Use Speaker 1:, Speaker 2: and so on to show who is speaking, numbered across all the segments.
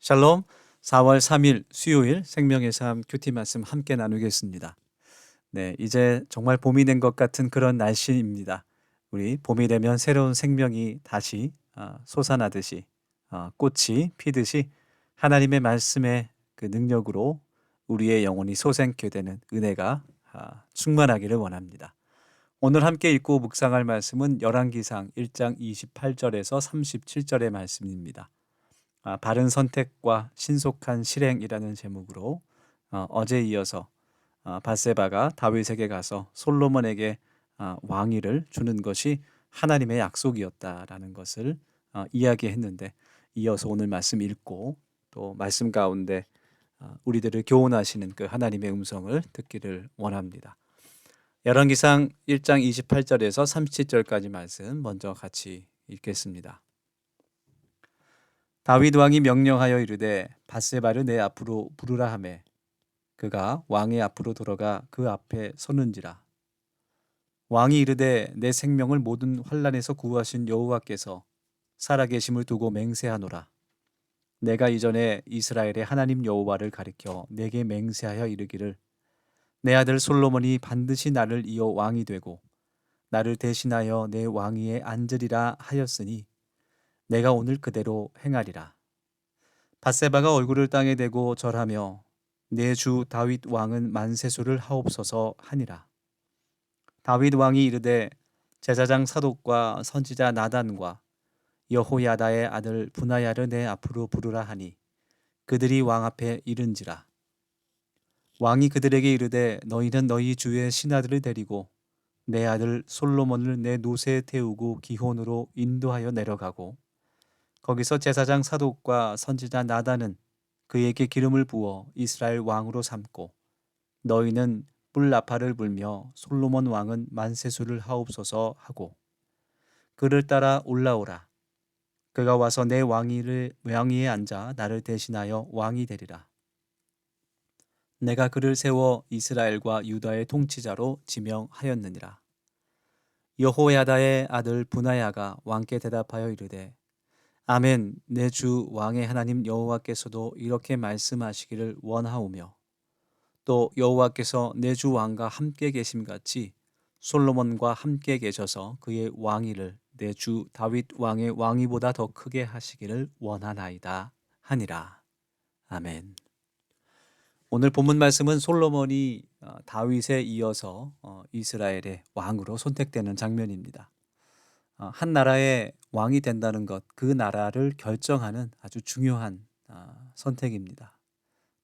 Speaker 1: 샬롬. 4월 3일 수요일 생명의 삶 큐티 말씀 함께 나누겠습니다. 네, 이제 정말 봄이 된 것 같은 그런 날씨입니다. 우리 봄이 되면 새로운 생명이 다시 솟아나듯이 꽃이 피듯이 하나님의 말씀의 그 능력으로 우리의 영혼이 솟아나게 되는 은혜가 충만하기를 원합니다. 오늘 함께 읽고 묵상할 말씀은 열왕기상 1장 28절에서 37절의 말씀입니다. 바른 선택과 신속한 실행이라는 제목으로 어제 이어서 밧세바가 다윗에게 가서 솔로몬에게 왕위를 주는 것이 하나님의 약속이었다라는 것을 이야기했는데, 이어서 오늘 말씀 읽고 또 말씀 가운데 우리들을 교훈하시는 그 하나님의 음성을 듣기를 원합니다. 열왕기상 1장 28절에서 37절까지 말씀 먼저 같이 읽겠습니다. 다윗 왕이 명령하여 이르되 밧세바를 내 앞으로 부르라 하매 그가 왕의 앞으로 들어가 그 앞에 서는지라. 왕이 이르되 내 생명을 모든 환난에서 구하신 여호와께서 살아계심을 두고 맹세하노라. 내가 이전에 이스라엘의 하나님 여호와를 가리켜 내게 맹세하여 이르기를 내 아들 솔로몬이 반드시 나를 이어 왕이 되고 나를 대신하여 내 왕위에 앉으리라 하였으니 내가 오늘 그대로 행하리라. 밧세바가 얼굴을 땅에 대고 절하며 내 주 다윗 왕은 만세수를 하옵소서 하니라. 다윗 왕이 이르되 제사장 사독과 선지자 나단과 여호야다의 아들 분하야를 내 앞으로 부르라 하니 그들이 왕 앞에 이른지라. 왕이 그들에게 이르되 너희는 너희 주의 신하들을 데리고 내 아들 솔로몬을 내 노새에 태우고 기혼으로 인도하여 내려가고 거기서 제사장 사독과 선지자 나단은 그에게 기름을 부어 이스라엘 왕으로 삼고 너희는 뿔나파를 불며 솔로몬 왕은 만세수를 하옵소서 하고 그를 따라 올라오라. 그가 와서 내 왕위에 앉아 나를 대신하여 왕이 되리라. 내가 그를 세워 이스라엘과 유다의 통치자로 지명하였느니라. 여호야다의 아들 분하야가 왕께 대답하여 이르되 아멘. 내 주 왕의 하나님 여호와께서도 이렇게 말씀하시기를 원하오며 또 여호와께서 내 주 왕과 함께 계심같이 솔로몬과 함께 계셔서 그의 왕위를 내 주 다윗 왕의 왕위보다 더 크게 하시기를 원하나이다 하니라. 아멘. 오늘 본문 말씀은 솔로몬이 다윗에 이어서 이스라엘의 왕으로 선택되는 장면입니다. 한 나라의 왕이 된다는 것, 그 나라를 결정하는 아주 중요한 선택입니다.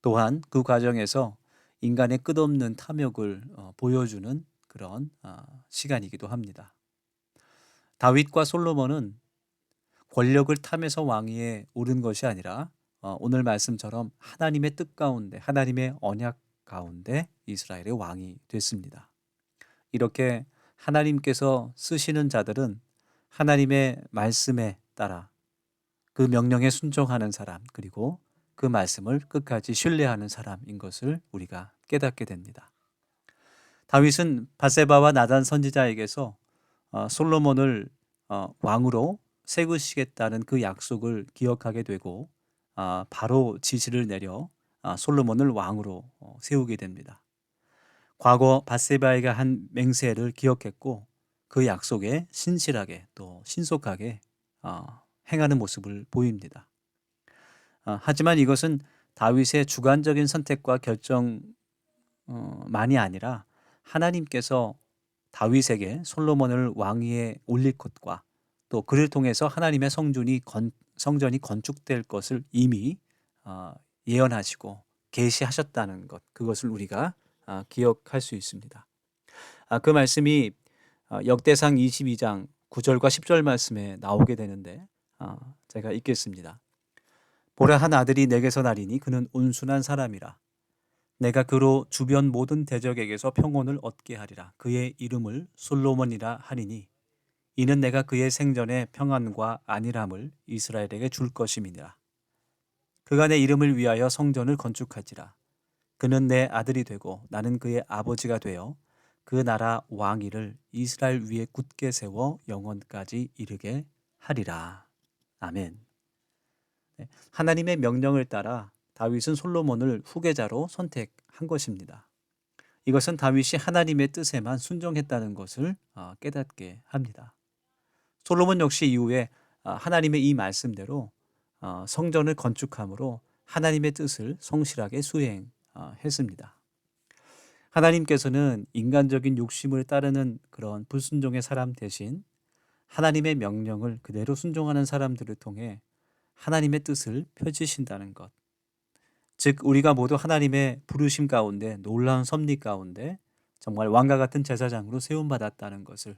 Speaker 1: 또한 그 과정에서 인간의 끝없는 탐욕을 보여주는 그런 시간이기도 합니다. 다윗과 솔로몬은 권력을 탐해서 왕위에 오른 것이 아니라 오늘 말씀처럼 하나님의 뜻 가운데, 하나님의 언약 가운데 이스라엘의 왕이 됐습니다. 이렇게 하나님께서 쓰시는 자들은 하나님의 말씀에 따라 그 명령에 순종하는 사람, 그리고 그 말씀을 끝까지 신뢰하는 사람인 것을 우리가 깨닫게 됩니다. 다윗은 밧세바와 나단 선지자에게서 솔로몬을 왕으로 세우시겠다는 그 약속을 기억하게 되고 바로 지시를 내려 솔로몬을 왕으로 세우게 됩니다. 과거 밧세바에게 한 맹세를 기억했고 그 약속에 신실하게 또 신속하게 행하는 모습을 보입니다. 하지만 이것은 다윗의 주관적인 선택과 결정만이 아니라 하나님께서 다윗에게 솔로몬을 왕위에 올릴 것과 또 그를 통해서 하나님의 성전이 건축될 것을 이미 예언하시고 계시하셨다는 것, 그것을 우리가 기억할 수 있습니다. 그 말씀이 역대상 22장 9절과 10절 말씀에 나오게 되는데 제가 읽겠습니다. 보라, 한 아들이 내게서 나리니 그는 온순한 사람이라. 내가 그로 주변 모든 대적에게서 평온을 얻게 하리라. 그의 이름을 솔로몬이라 하리니 이는 내가 그의 생전에 평안과 안일함을 이스라엘에게 줄 것임이니라. 그가 내 이름을 위하여 성전을 건축하지라. 그는 내 아들이 되고 나는 그의 아버지가 되어 그 나라 왕위를 이스라엘 위에 굳게 세워 영원까지 이르게 하리라. 아멘. 하나님의 명령을 따라 다윗은 솔로몬을 후계자로 선택한 것입니다. 이것은 다윗이 하나님의 뜻에만 순종했다는 것을 깨닫게 합니다. 솔로몬 역시 이후에 하나님의 이 말씀대로 성전을 건축함으로 하나님의 뜻을 성실하게 수행했습니다. 하나님께서는 인간적인 욕심을 따르는 그런 불순종의 사람 대신 하나님의 명령을 그대로 순종하는 사람들을 통해 하나님의 뜻을 펼치신다는 것. 즉 우리가 모두 하나님의 부르심 가운데 놀라운 섭리 가운데 정말 왕과 같은 제사장으로 세움받았다는 것을,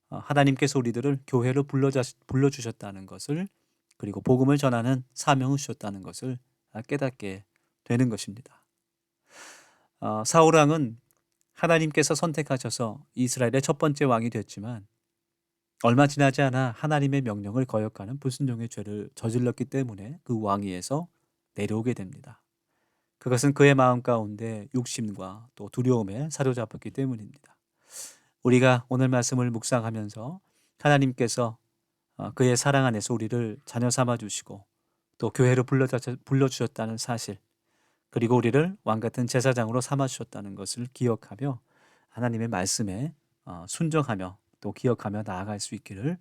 Speaker 1: 하나님께서 우리들을 교회로 불러주셨다는 것을, 그리고 복음을 전하는 사명을 주셨다는 것을 깨닫게 되는 것입니다. 사울 왕은 하나님께서 선택하셔서 이스라엘의 첫 번째 왕이 됐지만 얼마 지나지 않아 하나님의 명령을 거역하는 불순종의 죄를 저질렀기 때문에 그 왕위에서 내려오게 됩니다. 그것은 그의 마음 가운데 욕심과 또 두려움에 사로잡혔기 때문입니다. 우리가 오늘 말씀을 묵상하면서 하나님께서 그의 사랑 안에서 우리를 자녀 삼아 주시고 또 교회로 불러주셨다는 사실, 그리고 우리를 왕같은 제사장으로 삼아 주셨다는 것을 기억하며 하나님의 말씀에 순종하며 또 기억하며 나아갈 수 있기를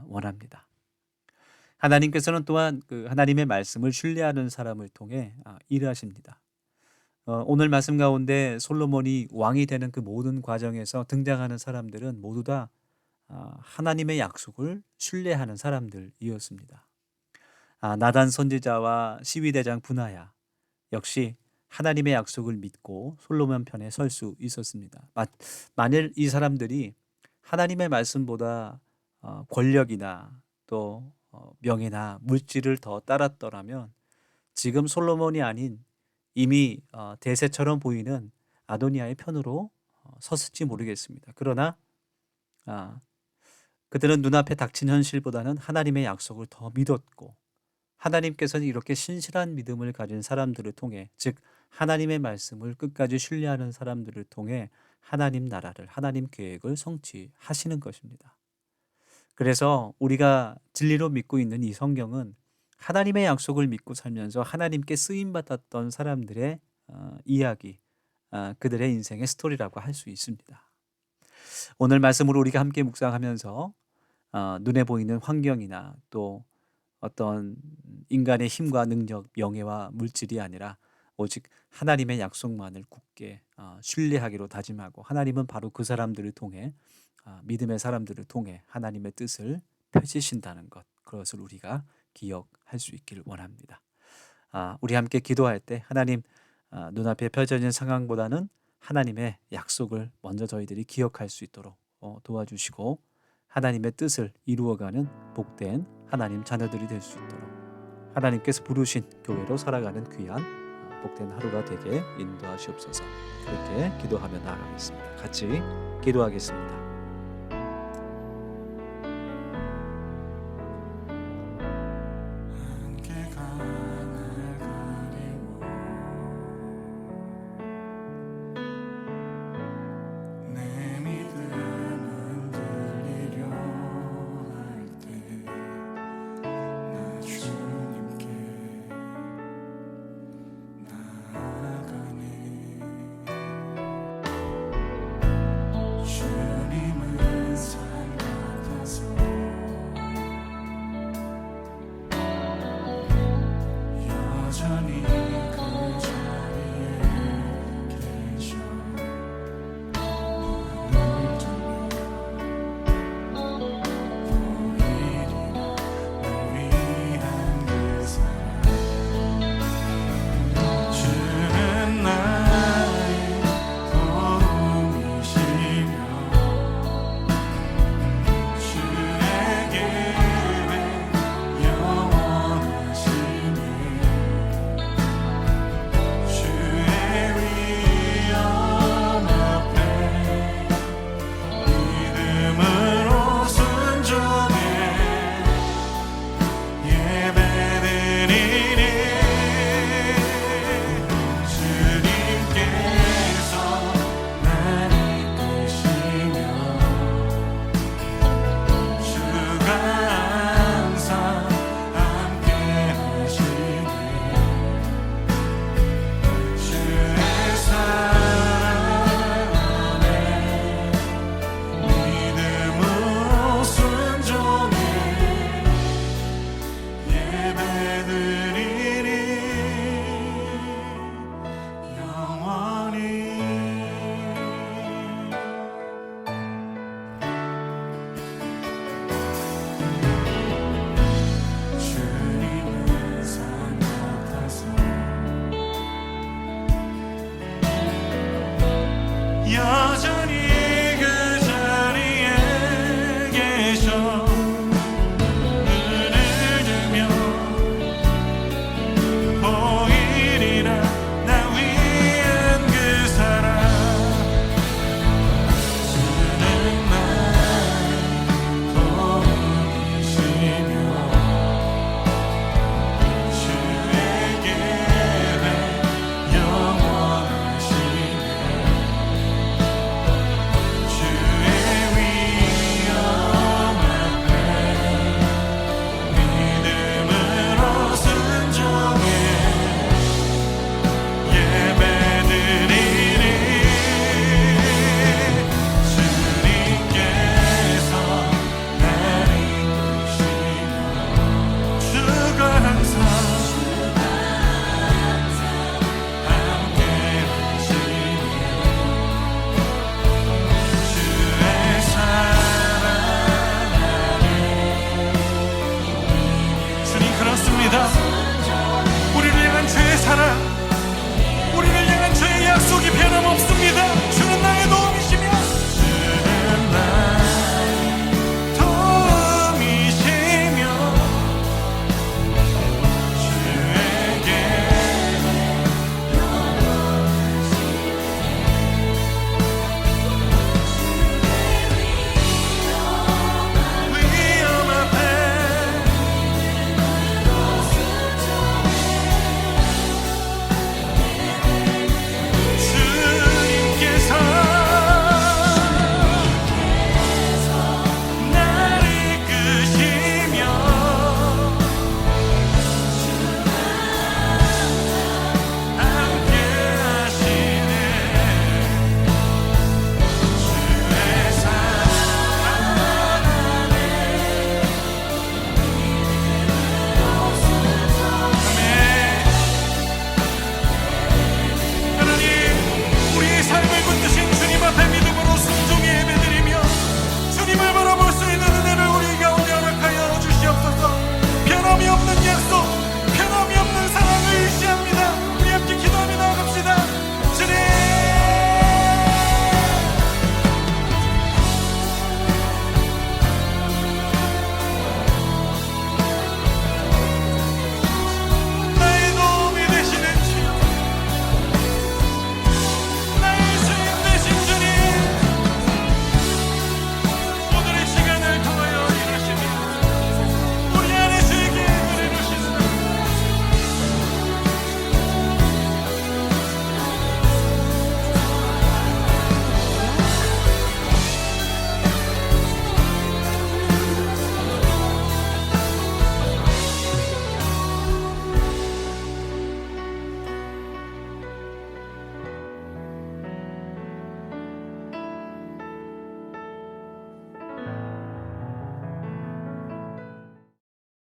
Speaker 1: 원합니다. 하나님께서는 또한 그 하나님의 말씀을 신뢰하는 사람을 통해 일하십니다. 오늘 말씀 가운데 솔로몬이 왕이 되는 그 모든 과정에서 등장하는 사람들은 모두 다 하나님의 약속을 신뢰하는 사람들이었습니다. 나단 선지자와 시위대장 분하야 역시 하나님의 약속을 믿고 솔로몬 편에 설 수 있었습니다. 만일 이 사람들이 하나님의 말씀보다 권력이나 또 명예나 물질을 더 따랐더라면 지금 솔로몬이 아닌 이미 대세처럼 보이는 아도니아의 편으로 섰을지 모르겠습니다. 그러나 그들은 눈앞에 닥친 현실보다는 하나님의 약속을 더 믿었고, 하나님께서는 이렇게 신실한 믿음을 가진 사람들을 통해, 즉 하나님의 말씀을 끝까지 신뢰하는 사람들을 통해 하나님 나라를, 하나님 계획을 성취하시는 것입니다. 그래서 우리가 진리로 믿고 있는 이 성경은 하나님의 약속을 믿고 살면서 하나님께 쓰임받았던 사람들의 이야기, 그들의 인생의 스토리라고 할 수 있습니다. 오늘 말씀으로 우리가 함께 묵상하면서 눈에 보이는 환경이나 또 어떤 인간의 힘과 능력, 명예와 물질이 아니라 오직 하나님의 약속만을 굳게 신뢰하기로 다짐하고, 하나님은 바로 그 사람들을 통해 믿음의 사람들을 통해 하나님의 뜻을 펼치신다는 것, 그것을 우리가 기억할 수 있기를 원합니다. 우리 함께 기도할 때 하나님, 눈앞에 펼쳐진 상황보다는 하나님의 약속을 먼저 저희들이 기억할 수 있도록 도와주시고 하나님의 뜻을 이루어가는 복된 하나님 자녀들이 될 수 있도록 하나님께서 부르신 교회로 살아가는 귀한 복된 하루가 되게 인도하시옵소서. 그렇게 기도하며 나아가겠습니다. 같이 기도하겠습니다.
Speaker 2: 주님 여전히